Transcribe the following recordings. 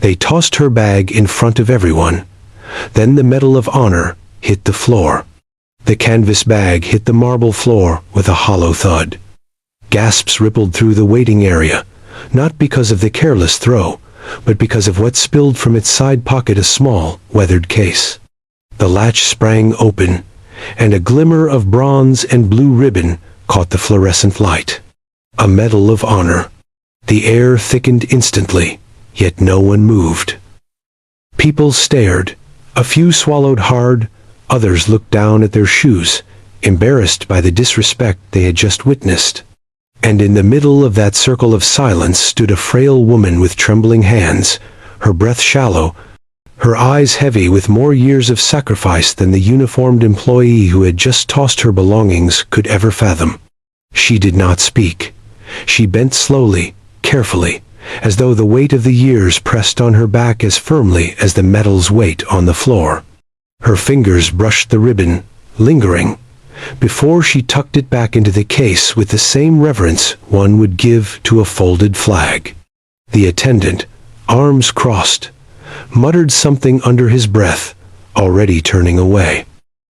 They tossed her bag in front of everyone. Then the Medal of Honor hit the floor. The canvas bag hit the marble floor with a hollow thud. Gasps rippled through the waiting area, not because of the careless throw, but because of what spilled from its side pocket, a small, weathered case. The latch sprang open, and a glimmer of bronze and blue ribbon caught the fluorescent light. A Medal of Honor. The air thickened instantly, yet no one moved. People stared. A few swallowed hard, others looked down at their shoes, embarrassed by the disrespect they had just witnessed. And in the middle of that circle of silence stood a frail woman with trembling hands, her breath shallow, her eyes heavy with more years of sacrifice than the uniformed employee who had just tossed her belongings could ever fathom. She did not speak. She bent slowly, carefully, as though the weight of the years pressed on her back as firmly as the medal's weight on the floor. Her fingers brushed the ribbon, lingering, before she tucked it back into the case with the same reverence one would give to a folded flag. The attendant, arms crossed, muttered something under his breath, already turning away.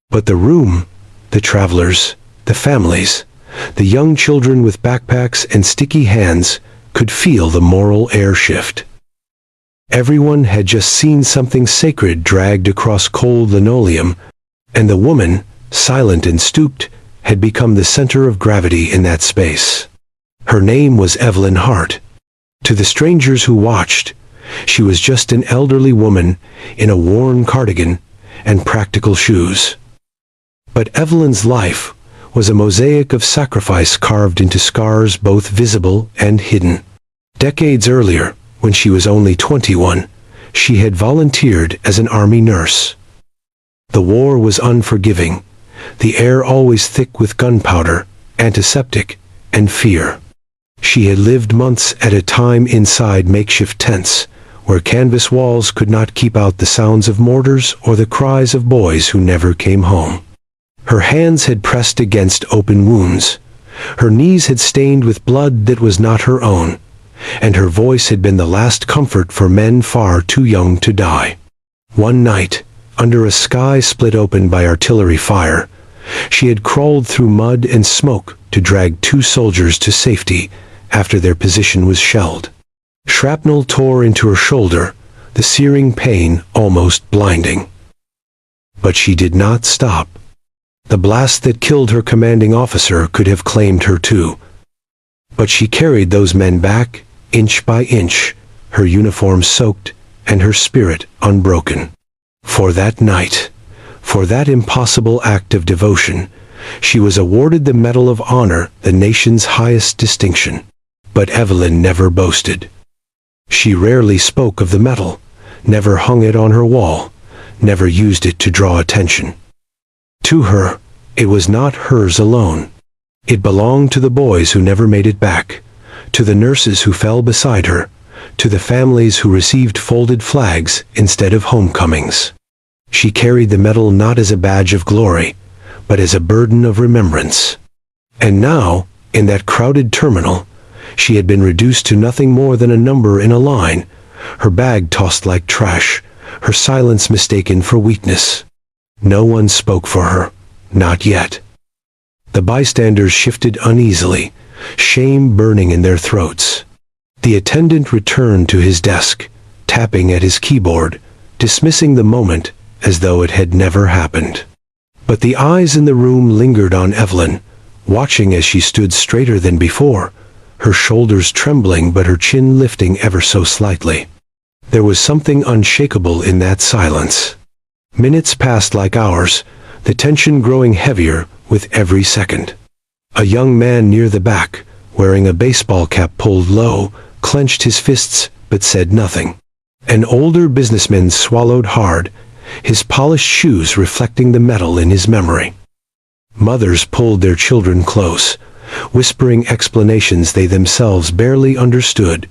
But the room, the travelers, the families, the young children with backpacks and sticky hands could feel the moral air shift. Everyone had just seen something sacred dragged across cold linoleum, and the woman, silent and stooped, had become the center of gravity in that space. Her name was Evelyn Hart. To the strangers who watched, she was just an elderly woman in a worn cardigan and practical shoes. But Evelyn's life was a mosaic of sacrifice carved into scars both visible and hidden. Decades earlier, when she was only 21, she had volunteered as an army nurse. The war was unforgiving, the air always thick with gunpowder, antiseptic, and fear. She had lived months at a time inside makeshift tents, where canvas walls could not keep out the sounds of mortars or the cries of boys who never came home. Her hands had pressed against open wounds. Her knees had stained with blood that was not her own, and her voice had been the last comfort for men far too young to die. One night, under a sky split open by artillery fire, she had crawled through mud and smoke to drag 2 soldiers to safety after their position was shelled. Shrapnel tore into her shoulder, the searing pain almost blinding. But she did not stop. The blast that killed her commanding officer could have claimed her too. But she carried those men back, inch by inch, her uniform soaked and her spirit unbroken. For that night, for that impossible act of devotion, she was awarded the Medal of Honor, the nation's highest distinction. But Evelyn never boasted. She rarely spoke of the medal, never hung it on her wall, never used it to draw attention. To her, it was not hers alone. It belonged to the boys who never made it back, to the nurses who fell beside her, to the families who received folded flags instead of homecomings. She carried the medal not as a badge of glory, but as a burden of remembrance. And now, in that crowded terminal, she had been reduced to nothing more than a number in a line, her bag tossed like trash, her silence mistaken for weakness. No one spoke for her, not yet. The bystanders shifted uneasily, shame burning in their throats. The attendant returned to his desk, tapping at his keyboard, dismissing the moment as though it had never happened. But the eyes in the room lingered on Evelyn, watching as she stood straighter than before, her shoulders trembling but her chin lifting ever so slightly. There was something unshakable in that silence. Minutes passed like hours, the tension growing heavier with every second. A young man near the back, wearing a baseball cap pulled low, clenched his fists but said nothing. An older businessman swallowed hard, his polished shoes reflecting the metal in his memory. Mothers pulled their children close, whispering explanations they themselves barely understood.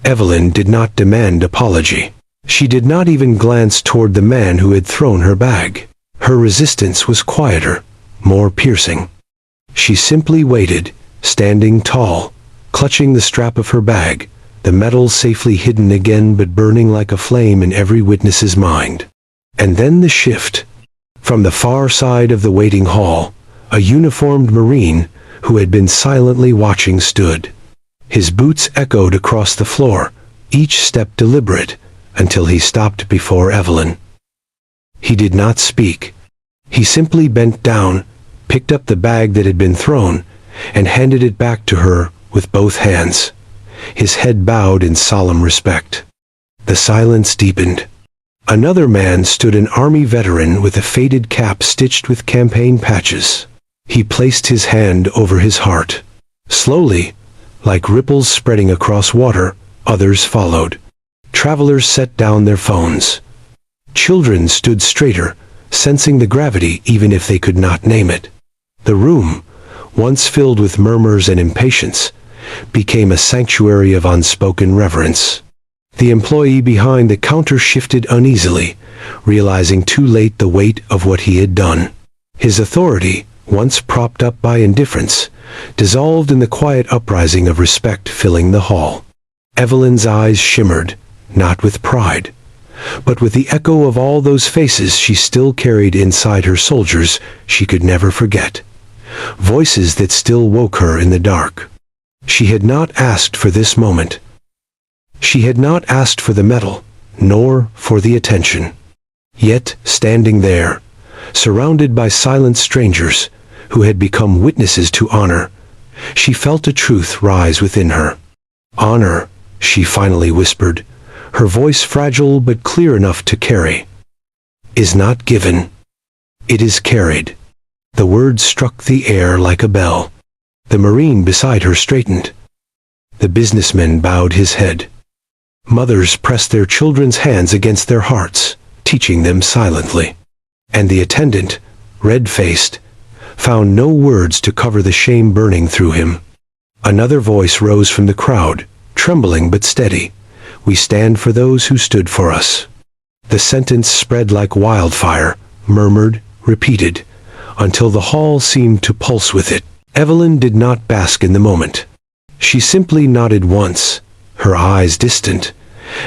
Evelyn did not demand apology. She did not even glance toward the man who had thrown her bag. Her resistance was quieter, more piercing. She simply waited, standing tall, clutching the strap of her bag, the medal safely hidden again but burning like a flame in every witness's mind. And then the shift. From the far side of the waiting hall, a uniformed Marine, who had been silently watching, stood. His boots echoed across the floor, each step deliberate, until he stopped before Evelyn. He did not speak. He simply bent down, picked up the bag that had been thrown, and handed it back to her with both hands. His head bowed in solemn respect. The silence deepened. Another man stood, an army veteran with a faded cap stitched with campaign patches. He placed his hand over his heart. Slowly, like ripples spreading across water, others followed. Travelers set down their phones. Children stood straighter, sensing the gravity even if they could not name it. The room, once filled with murmurs and impatience, became a sanctuary of unspoken reverence. The employee behind the counter shifted uneasily, realizing too late the weight of what he had done. His authority, once propped up by indifference, dissolved in the quiet uprising of respect filling the hall. Evelyn's eyes shimmered, not with pride, but with the echo of all those faces she still carried inside her, soldiers she could never forget. Voices that still woke her in the dark. She had not asked for this moment. She had not asked for the medal, nor for the attention. Yet, standing there, surrounded by silent strangers who had become witnesses to honor, she felt a truth rise within her. Honor, she finally whispered, her voice fragile but clear enough to carry, is not given. It is carried. The words struck the air like a bell. The Marine beside her straightened. The businessman bowed his head. Mothers pressed their children's hands against their hearts, teaching them silently. And the attendant, red-faced, found no words to cover the shame burning through him. Another voice rose from the crowd, trembling but steady. We stand for those who stood for us. The sentence spread like wildfire, murmured, repeated, until the hall seemed to pulse with it. Evelyn did not bask in the moment. She simply nodded once, her eyes distant,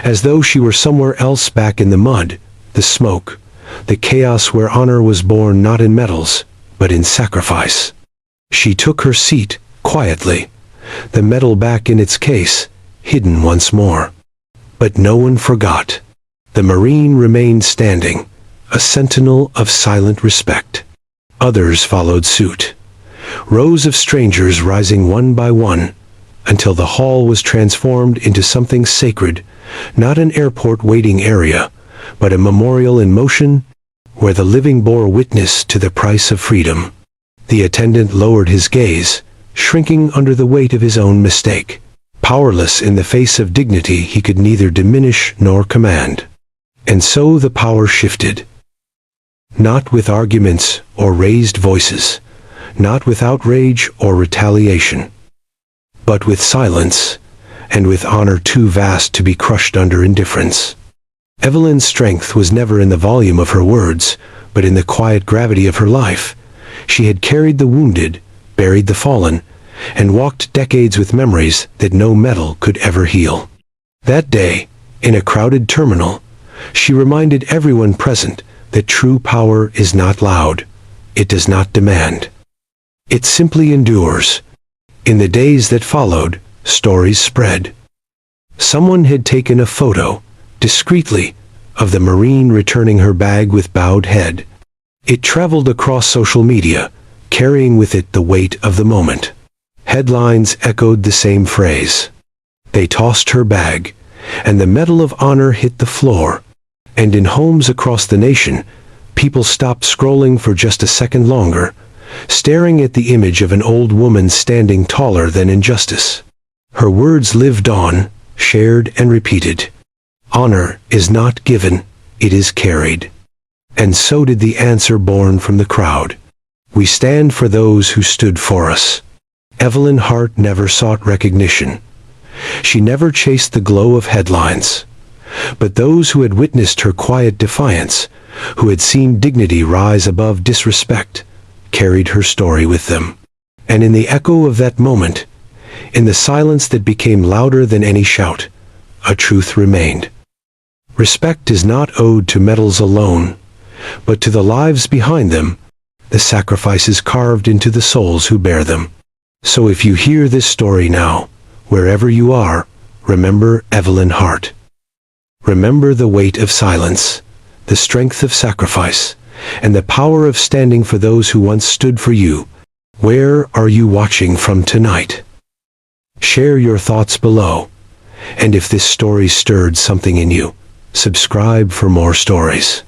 as though she were somewhere else, back in the mud, the smoke, the chaos where honor was born not in medals, but in sacrifice. She took her seat, quietly, the medal back in its case, hidden once more. But no one forgot. The Marine remained standing, a sentinel of silent respect. Others followed suit. Rows of strangers rising one by one, until the hall was transformed into something sacred, not an airport waiting area, but a memorial in motion, where the living bore witness to the price of freedom. The attendant lowered his gaze, shrinking under the weight of his own mistake. Powerless in the face of dignity he could neither diminish nor command. And so the power shifted. Not with arguments or raised voices, not with outrage or retaliation, but with silence, and with honor too vast to be crushed under indifference. Evelyn's strength was never in the volume of her words, but in the quiet gravity of her life. She had carried the wounded, buried the fallen, and walked decades with memories that no medal could ever heal. That day, in a crowded terminal, she reminded everyone present that true power is not loud. It does not demand. It simply endures. In the days that followed, stories spread. Someone had taken a photo, discreetly, of the Marine returning her bag with bowed head. It traveled across social media, carrying with it the weight of the moment. Headlines echoed the same phrase. They tossed her bag, and the Medal of Honor hit the floor. And in homes across the nation, people stopped scrolling for just a second longer, staring at the image of an old woman standing taller than injustice. Her words lived on, shared and repeated. Honor is not given, it is carried. And so did the answer born from the crowd. We stand for those who stood for us. Evelyn Hart never sought recognition. She never chased the glow of headlines. But those who had witnessed her quiet defiance, who had seen dignity rise above disrespect, carried her story with them. And in the echo of that moment, In the silence that became louder than any shout, a truth remained. Respect is not owed to medals alone, but to the lives behind them, the sacrifices carved into the souls who bear them. So if you hear this story now, wherever you are, remember Evelyn Hart. Remember the weight of silence, the strength of sacrifice, and the power of standing for those who once stood for you. Where are you watching from tonight? Share your thoughts below. And if this story stirred something in you, subscribe for more stories.